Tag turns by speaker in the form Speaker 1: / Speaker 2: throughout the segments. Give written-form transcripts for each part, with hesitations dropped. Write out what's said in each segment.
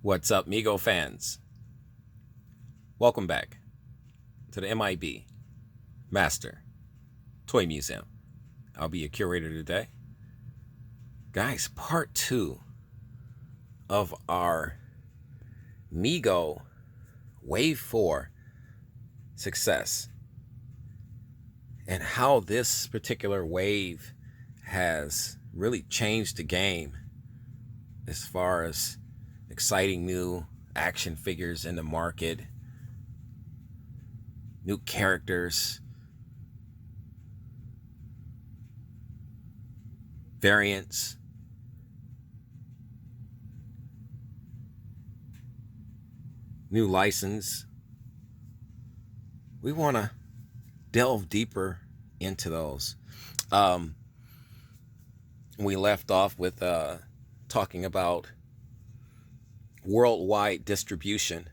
Speaker 1: What's up, Mego fans? Welcome back to the M.I.B. Master Toy Museum. I'll be your curator today. Guys, part 2 of our Mego Wave 4 success and how this particular wave has really changed the game as far as exciting new action figures in the market, new characters, variants, new license. We want to delve deeper into those. We left off with talking about worldwide distribution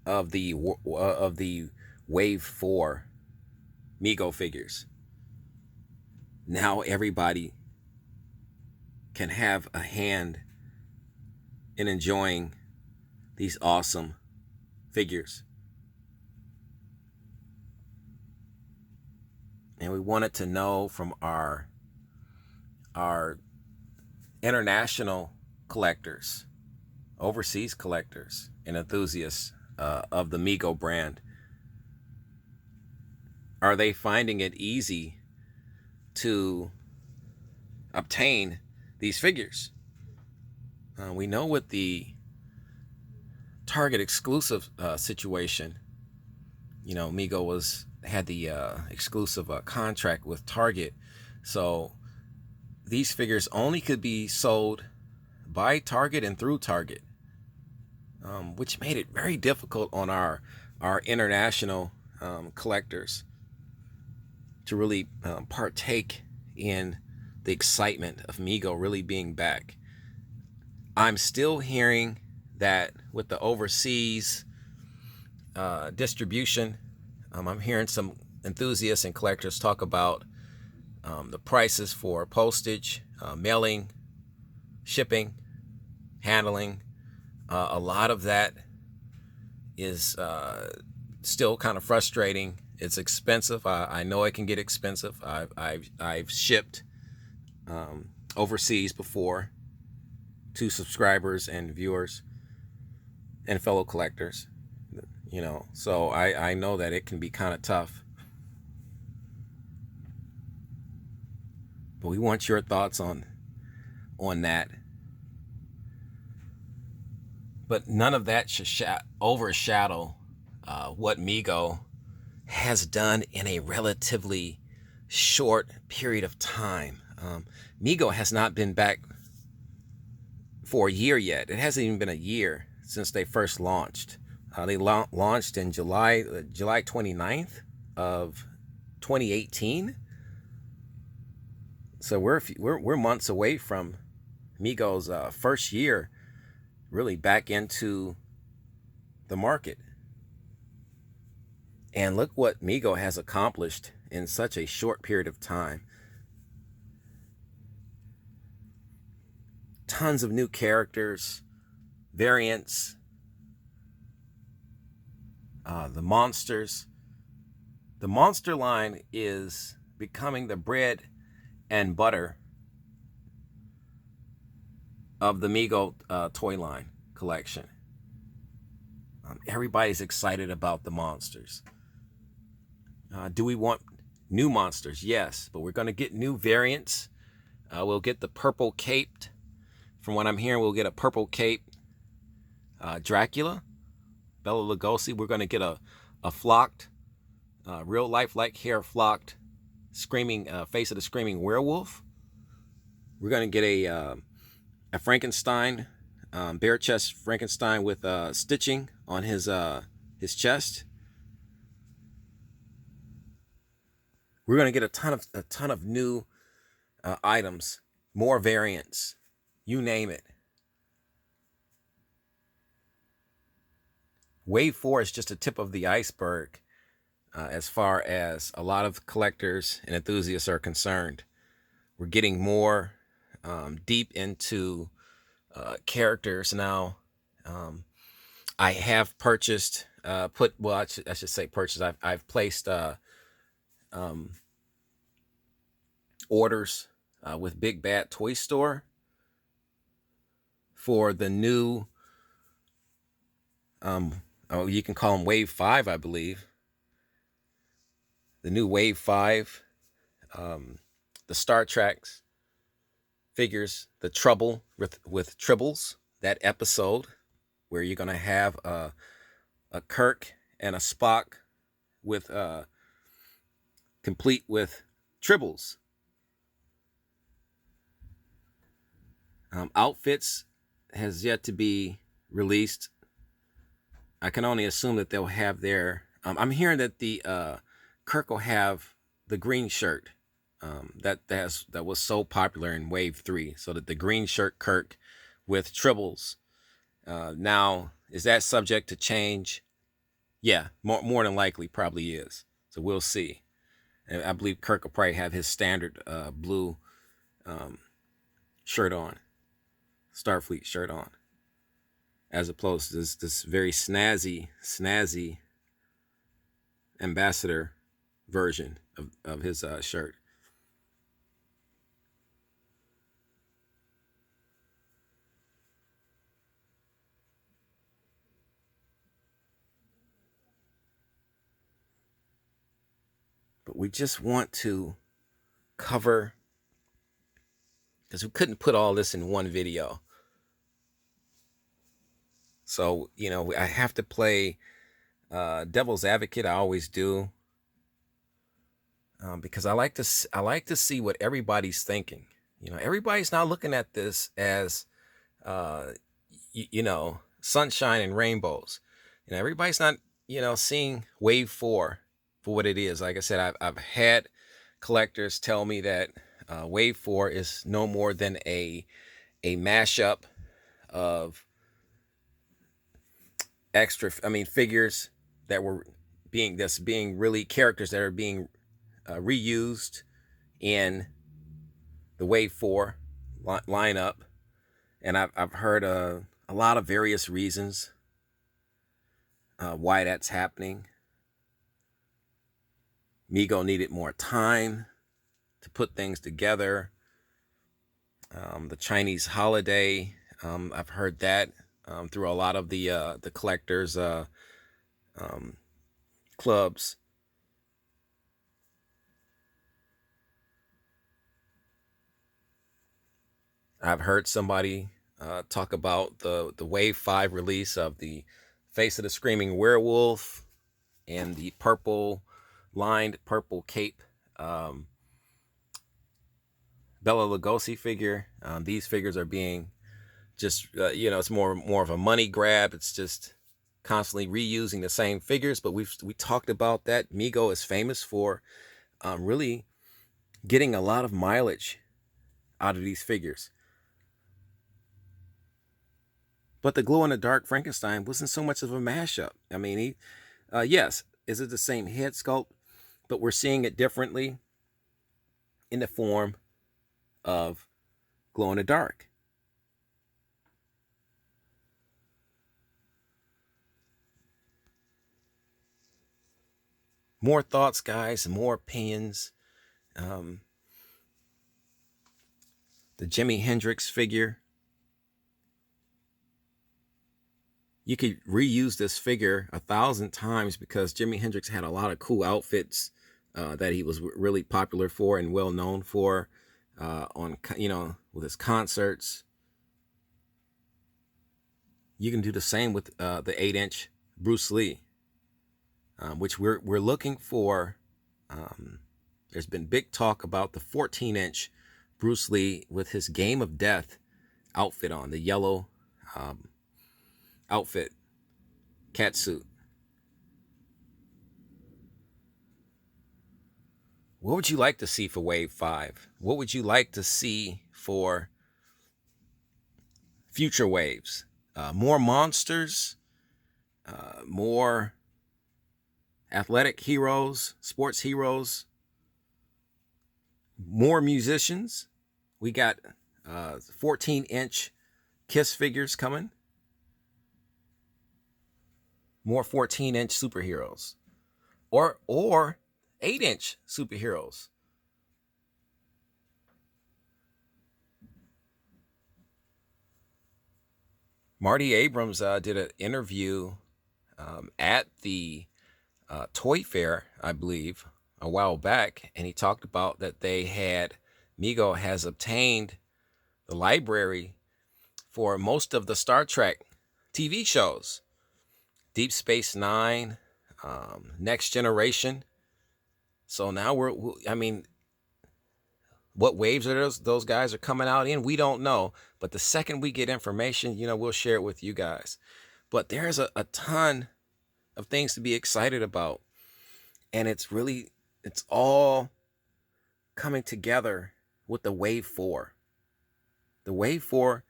Speaker 1: of the Wave 4 Mego figures. Now everybody can have a hand in enjoying these awesome figures. And we wanted to know from our international collectors, overseas collectors, and enthusiasts of the Mego brand, are they finding it easy to obtain these figures? We know with the Target exclusive situation, you know, Mego had the exclusive contract with Target, so these figures only could be sold by Target and through Target, which made it very difficult on our international collectors to really partake in the excitement of Mego really being back. I'm still hearing that with the overseas distribution, I'm hearing some enthusiasts and collectors talk about the prices for postage, mailing, shipping, handling. A lot of that is still kind of frustrating. It's expensive. I know it can get expensive. I've shipped overseas before to subscribers and viewers and fellow collectors, you know, so I know that it can be kind of tough. But we want your thoughts on that. But none of that should overshadow what Mego has done in a relatively short period of time. Mego has not been back for a year yet. It hasn't even been a year since they first launched. They launched in July 29th of 2018. So we're months away from Mego's first year really back into the market. And look what Mego has accomplished in such a short period of time. Tons of new characters, variants, the monsters. The monster line is becoming the bread and butter of the Mego toy line collection. Everybody's excited about the monsters. Do we want new monsters? Yes, but we're going to get new variants. We'll get the purple caped. From what I'm hearing, we'll get a purple caped Dracula, Bela Lugosi. We're going to get a flocked, real life-like hair flocked, screaming face of the screaming werewolf. We're going to get a Frankenstein, bare chest Frankenstein with stitching on his chest. We're going to get a ton of new items, more variants, you name it. Wave 4 is just a tip of the iceberg as far as a lot of collectors and enthusiasts are concerned. We're getting more deep into characters now. I have purchased, I should say purchased. I've placed um, orders with Big Bad Toy Store for the new, oh, you can call them Wave 5, I believe. The new Wave 5, the Star Trek figures, the Trouble with Tribbles, that episode where you're going to have a Kirk and a Spock with complete with Tribbles. Outfits has yet to be released. I can only assume that they'll have their. I'm hearing that the Kirk will have the green shirt that was so popular in Wave 3. So that the green shirt Kirk with Tribbles. Now, is that subject to change? Yeah, more than likely, probably is. So we'll see. And I believe Kirk will probably have his standard blue shirt on, Starfleet shirt on, as opposed to this very snazzy ambassador version of his shirt. But we just want to cover, because we couldn't put all this in one video. So, I have to play devil's advocate. I always do. Because I like to see what everybody's thinking. Everybody's not looking at this as sunshine and rainbows. Everybody's not seeing Wave 4 for what it is. Like I said, I've had collectors tell me that Wave 4 is no more than a mashup of figures that were being really characters that are being reused in the Wave 4 lineup. And I've heard a lot of various reasons why that's happening. Mego needed more time to put things together. The Chinese holiday, I've heard that through a lot of the collectors clubs. I've heard somebody talk about the Wave 5 release of the Face of the Screaming Werewolf and the lined purple cape Bela Lugosi figure. These figures are being just, it's more of a money grab. It's just constantly reusing the same figures. But we talked about that. Mego is famous for really getting a lot of mileage out of these figures. But the glow-in-the-dark Frankenstein wasn't so much of a mashup. I mean, yes, is it the same head sculpt? But we're seeing it differently in the form of glow-in-the-dark. More thoughts, guys, more opinions. The Jimi Hendrix figure. You could reuse this figure 1,000 times because Jimi Hendrix had a lot of cool outfits that he was really popular for and well known for on with his concerts. You can do the same with the 8-inch Bruce Lee, which we're looking for. There's been big talk about the 14-inch Bruce Lee with his Game of Death outfit on, the yellow outfit, catsuit. What would you like to see for Wave 5? What would you like to see for future waves? More monsters, more athletic heroes, sports heroes, more musicians. We got 14-inch Kiss figures coming. More 14-inch superheroes. Or 8-inch superheroes. Marty Abrams did an interview at the Toy Fair, I believe, a while back, and he talked about that Mego has obtained the library for most of the Star Trek TV shows, Deep Space Nine, Next Generation. So now I mean, what waves are those guys are coming out in? We don't know. But the second we get information, we'll share it with you guys. But there's a ton of things to be excited about. And it's all coming together with the Wave 4. The Wave 4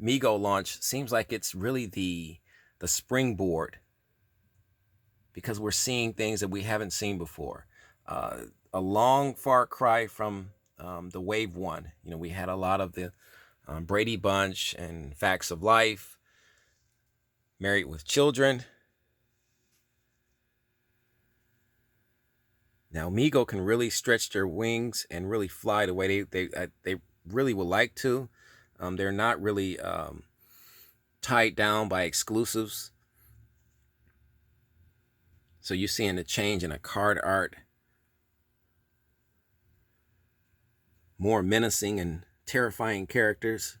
Speaker 1: Mego launch seems like it's really the springboard, because we're seeing things that we haven't seen before. A long far cry from the Wave 1. We had a lot of the Brady Bunch and Facts of Life, Married with Children. Now Mego can really stretch their wings and really fly the way they really would like to. They're not really tied down by exclusives. So you're seeing a change in a card art, more menacing and terrifying characters.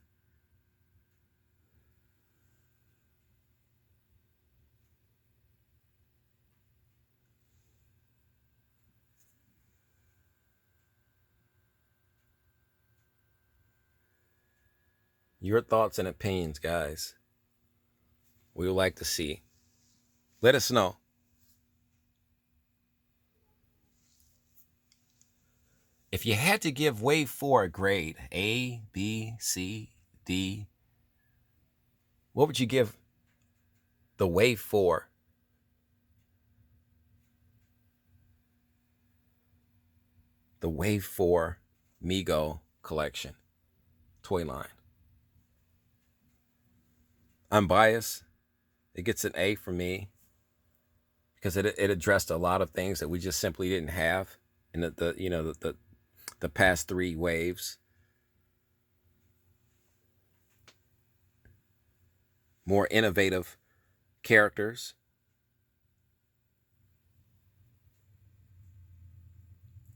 Speaker 1: Your thoughts and opinions, guys. We would like to see. Let us know. If you had to give Wave 4 a grade, A, B, C, D, what would you give the Wave 4? The Wave 4 Mego collection toy line. I'm biased. It gets an A for me because it addressed a lot of things that we just simply didn't have in the past 3 waves. More innovative characters.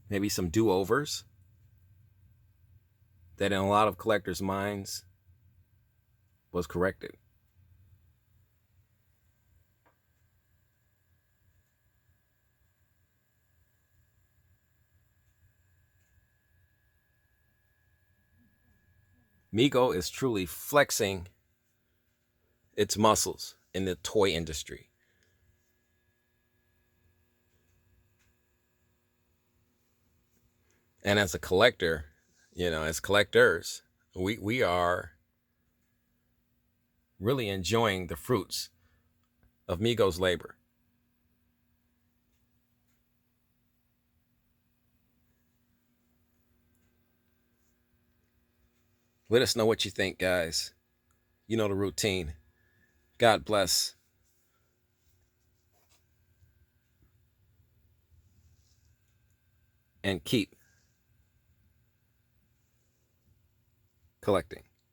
Speaker 1: Maybe some do-overs that in a lot of collectors' minds was corrected. Mego is truly flexing its muscles in the toy industry. And as a collector, as collectors, we are really enjoying the fruits of Mego's labor. Let us know what you think, guys. You know the routine. God bless. And keep collecting.